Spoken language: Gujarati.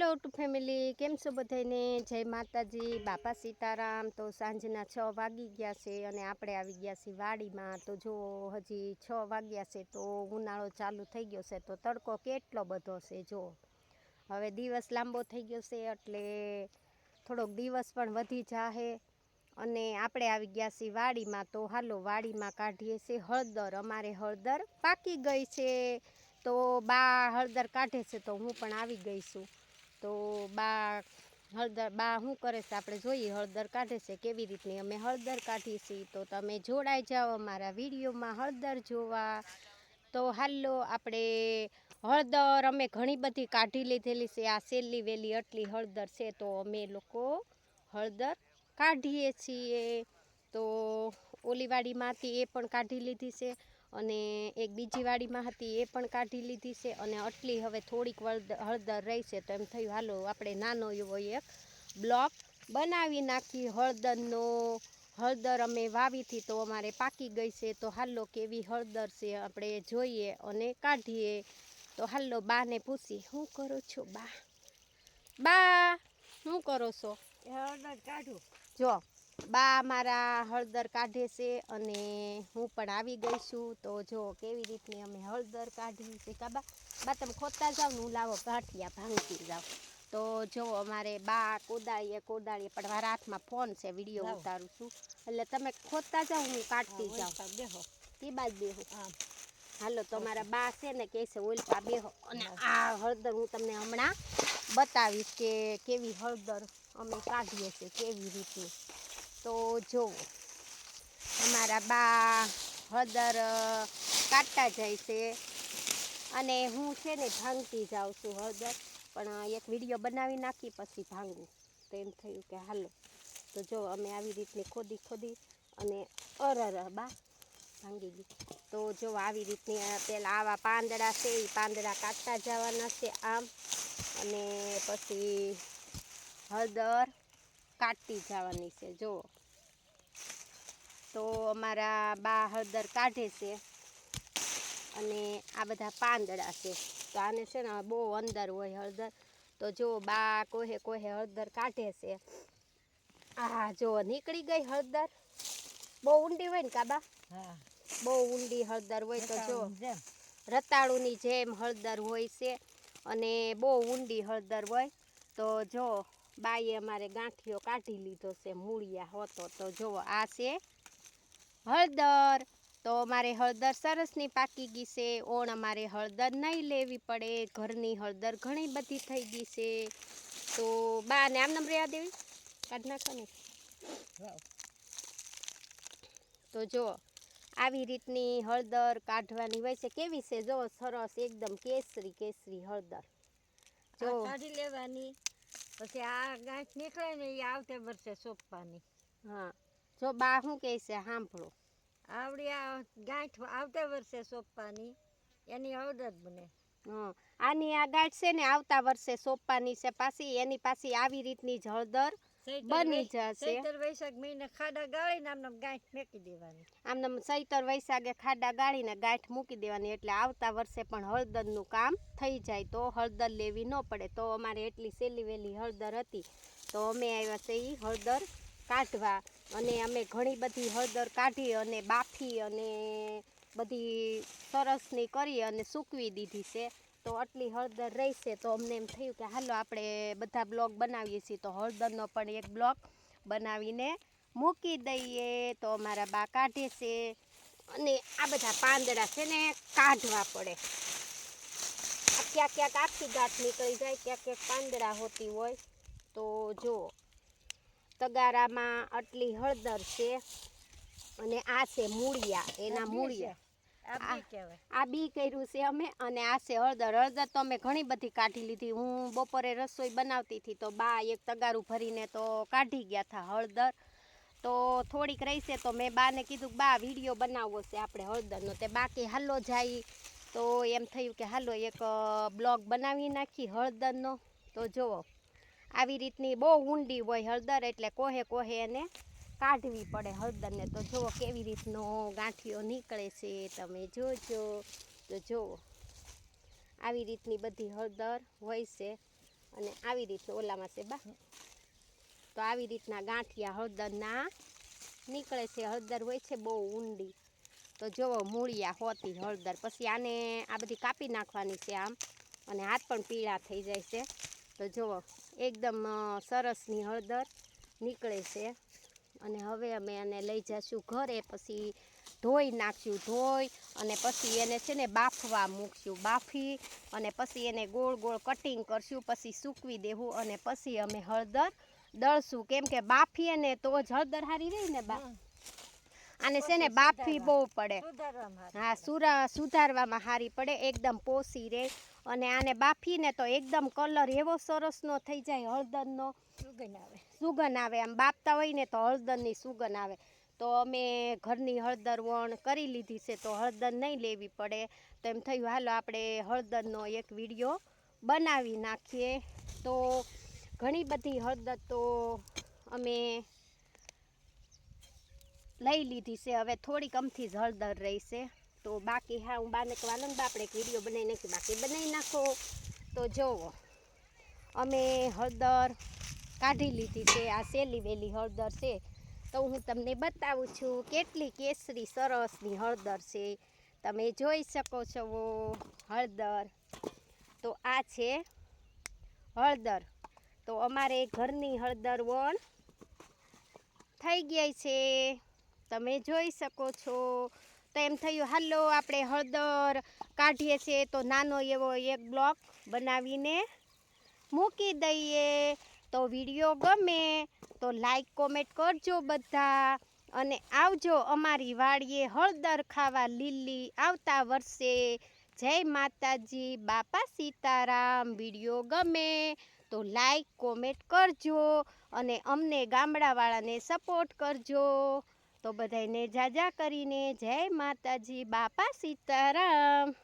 હેલો ટુ ફેમિલી, કેમ છો બધાને? જય માતાજી, બાપા સીતારામ। તો સાંજના 6 વાગી ગયા છે અને આપણે આવી ગયા છીએ વાડીમાં। તો જો હજી 6 વાગ્યા છે તો ઉનાળો ચાલુ થઈ ગયો છે, તો તડકો કેટલો બધો છે। જો હવે દિવસ લાંબો થઈ ગયો છે એટલે થોડોક દિવસ પણ વધી જાહે અને આપણે આવી ગયા છીએ વાડીમાં। તો હાલો વાડીમાં કાઢીએ છીએ હળદર। અમારે હળદર પાકી ગઈ છે તો બા હળદર કાઢે છે તો હું પણ આવી ગઈ છું। તો બા શું કરે છે આપણે જોઈએ, હળદર કાઢે છે કેવી રીતની અમે હળદર કાઢીએ છીએ। તો તમે જોડાઈ જાઓ અમારા વિડીયોમાં હળદર જોવા। તો હાલો આપણે હળદર અમે ઘણી બધી કાઢી લીધેલી છે। આ છેલ્લી વેલી આટલી હળદર છે તો અમે લોકો હળદર કાઢીએ છીએ। તો ઓલી વાડીમાંથી એ પણ કાઢી લીધી છે અને એક બીજી વાડીમાં હતી એ પણ કાઢી લીધી છે અને આટલી હવે થોડીક હળદર રહી છે। તો એમ થયું હાલો આપણે નાનો એવો એક બ્લોક બનાવી નાખી હળદરનો। હળદર અમે વાવી હતી તો અમારે પાકી ગઈ છે તો હાલો કેવી હળદર છે આપણે જોઈએ અને કાઢીએ। તો હાલો બાને પૂછી, શું કરો છો બા? બા શું કરો છો? હળદર કાઢું। જો બા મારા હળદર કાઢે છે અને હું પણ આવી ગઈ છું। તો જો કેવી રીતની અમે હળદર કાઢી છે। કાબા બા તમે ખોદતા જાઓ ને હું લાવો ગાંઠિયા ભાંગતી જાઓ। તો જો અમારે બા કોદાળીએ પણ મારા હાથમાં ફોન છે, વિડીયો ઉતારું છું એટલે તમે ખોદતા જાઓ હું કાઢતી જાઉં। બેહો તે બાદ બેહો હાલો। તો અમારા બા છે ને કહે છે ઓલપા બેહો અને આ હળદર હું તમને હમણાં બતાવીશ કે કેવી હળદર અમે કાઢીએ છીએ કેવી રીતની। તો જુઓ અમારા બા હળદર કાઢતા જાય છે અને હું છે ને ભાંગતી જાઉં છું હળદર, પણ એક વિડીયો બનાવી નાખી પછી ભાંગું। તો એમ થયું કે હાલો તો જો અમે આવી રીતની ખોદી અને બા ભાંગી ગઈ। તો જો આવી રીતની પેલા આવા પાંદડા છે એ પાંદડા કાઢતા જવાના છે આમ, અને પછી હળદર કાઢતી જવાની છે। જુઓ તો અમારા બા હળદર કાઢે છે અને આ બધા પાંદડા છે તો આને છે ને બહુ અંદર હોય હળદર। તો જો બા કોહે હળદર કાઢે છે। આ જો નીકળી ગઈ હળદર, બહુ ઊંડી હોય ને કાબા? હા, બહુ ઊંડી હળદર હોય તો જો જેમ રતાળુની જેમ હળદર હોય છે અને બહુ ઊંડી હળદર હોય। તો જો બાઈએ અમારે ગાંઠિયો કાઢી લીધો છે, મૂળિયા હોતો। તો જો આ છે હળદર। તો અમારે હળદર સરસની પાકી ગઈ છે। ઓણ અમારે હળદર નહીં લેવી પડે, ઘરની હળદર ઘણી બધી થઈ ગઈ છે। તો બા ને આમ રહેવા દેવી, કાઢ નાખો ને। તો જો આવી રીતની હળદર કાઢવાની હોય છે। કેવી છે જો સરસ એકદમ કેસરી હળદર। જો કાઢી લેવાની, પછી આ ગાંઠ નીકળે ને એ આવતે વર્ષે સોંપવાની। હા, જો બા શું કહે છે સાંભળો। આવડી આ ગાંઠ આવતે વર્ષે સોંપવાની, એની હળદર બને। આની આ ગાંઠ છે ને આવતા વર્ષે સોંપવાની છે પાછી, એની પાછી આવી રીતની જ હળદર બની જશે। ચૈત્ર વૈશાખ મહિને ખાડા ગાળીને આમને ગાંઠ મેકી દેવાની। આમને ચૈત્ર વૈશાખે ખાડા ગાળીને ગાંઠ મૂકી દેવાની એટલે આવતા વર્ષે પણ હળદરનું કામ થઈ જાય। તો હળદર લેવી ન પડે। તો અમારે એટલી છેલ્લી વેલી હળદર હતી તો અમે આવ્યા છે એ હળદર કાઢવા, અને અમે ઘણી બધી હળદર કાઢી અને બાફી અને બધી સરસની કરી અને સૂકવી દીધી છે। તો આટલી હળદર રહેશે તો અમને એમ થયું કે હાલો આપણે બધા બ્લોગ બનાવીએ છીએ તો હળદરનો પણ એક બ્લોગ બનાવીને મૂકી દઈએ। તો અમારા બા કાઢે છે અને આ બધા પાંદડા છે ને કાઢવા પડે। ક્યાંક આખી ગાંઠ નીકળી જાય, ક્યાંક પાંદડા હોતી હોય। તો જો તગારામાં આટલી હળદર છે અને આ છે મૂળિયા, એના મૂળિયા આ બી કર્યું છે અમે, અને આ છે હળદર। હળદર તો અમે ઘણી બધી કાઢી લીધી। હું બપોરે રસોઈ બનાવતી હતી તો બા એક તગારું ભરીને તો કાઢી ગયા હતા હળદર। તો થોડીક રહીશે તો મેં બાને કીધું બા વિડીયો બનાવવો છે આપણે હળદરનો, તે બાકી હાલો જાય। તો એમ થયું કે હાલો એક બ્લોગ બનાવી નાખી હળદરનો। તો જુઓ આવી રીતની બહુ ઊંડી હોય હળદર એટલે કોહે એને કાઢવી પડે હળદરને। તો જુઓ કેવી રીતનો ગાંઠિયો નીકળે છે, તમે જોજો। તો જુઓ આવી રીતની બધી હળદર હોય છે। અને આવી રીતનું ઓલામાં છે બા. તો આવી રીતના ગાંઠિયા હળદરના નીકળે છે. હળદર હોય છે બહુ ઊંડી. તો જુઓ મૂળિયા હોતી હળદર. પછી આને આ બધી કાપી નાખવાની છે આમ, અને હાથ પણ પીળા થઈ જાય છે. તો જુઓ એકદમ સરસની હળદર નીકળે છે. અને હવે અમે એને લઈ જઈશું ઘરે. પછી ધોઈ નાખ્યું, ધોઈ અને પછી એને છે ને બાફવા મૂકશું. બાફી અને પછી એને ગોળ ગોળ કટિંગ કરશું. પછી સૂકવી દેવું અને પછી અમે હળદર દળશું. કેમ કે બાફીએ ને તો જ હળદર હારી રહી ને બા. આને છે ને બાફી બહુ પડે. હા, સુધારવામાં હારી પડે, એકદમ પોસી રહે. અને આને બાફીને તો એકદમ કલર એવો સરસનો થઈ જાય હળદરનો, સુગંધ આવે. આમ બાફતા હોય ને તો હળદરની સુગંધ આવે. તો અમે ઘરની હળદર વણ કરી લીધી છે, તો હળદર નહીં લેવી પડે. તો એમ થયું હાલો આપણે હળદરનો એક વિડીયો બનાવી નાખીએ. તો ઘણી બધી હળદર તો અમે લઈ લીધી છે. હવે થોડીક અમથી જ હળદર રહેશે. તો બાકી હા હું બાને કહેવાનું બા આપણે એક વિડીયો બનાવી નાખી, બાકી બનાવી નાખો. તો જુઓ અમે હળદર કાઢી લીધી છે. આ સેલી વેલી હળદર છે. તો હું તમને બતાવું છું કેટલી કેસરી સરસની હળદર છે. તમે જોઈ શકો છો હળદર. તો આ છે હળદર. તો અમારે ઘરની હળદર વણ થઈ ગઈ છે, તમે જોઈ શકો છો. તો એમ થયું હાલો આપણે હળદર કાઢીએ છીએ તો નાનો એવો એક બ્લોક બનાવીને મૂકી દઈએ. તો વિડીયો ગમે તો લાઈક કોમેન્ટ કરજો બધા. અને આવજો અમારી વાડીએ હળદર ખાવા લીલી આવતા વર્ષે. જય માતાજી, બાપા સીતારામ. વિડીયો ગમે તો લાઈક કોમેન્ટ કરજો અને અમને ગામડાવાળાને સપોર્ટ કરજો. તો બધાને જાજા કરીને જય માતાજી, બાપા સીતારામ.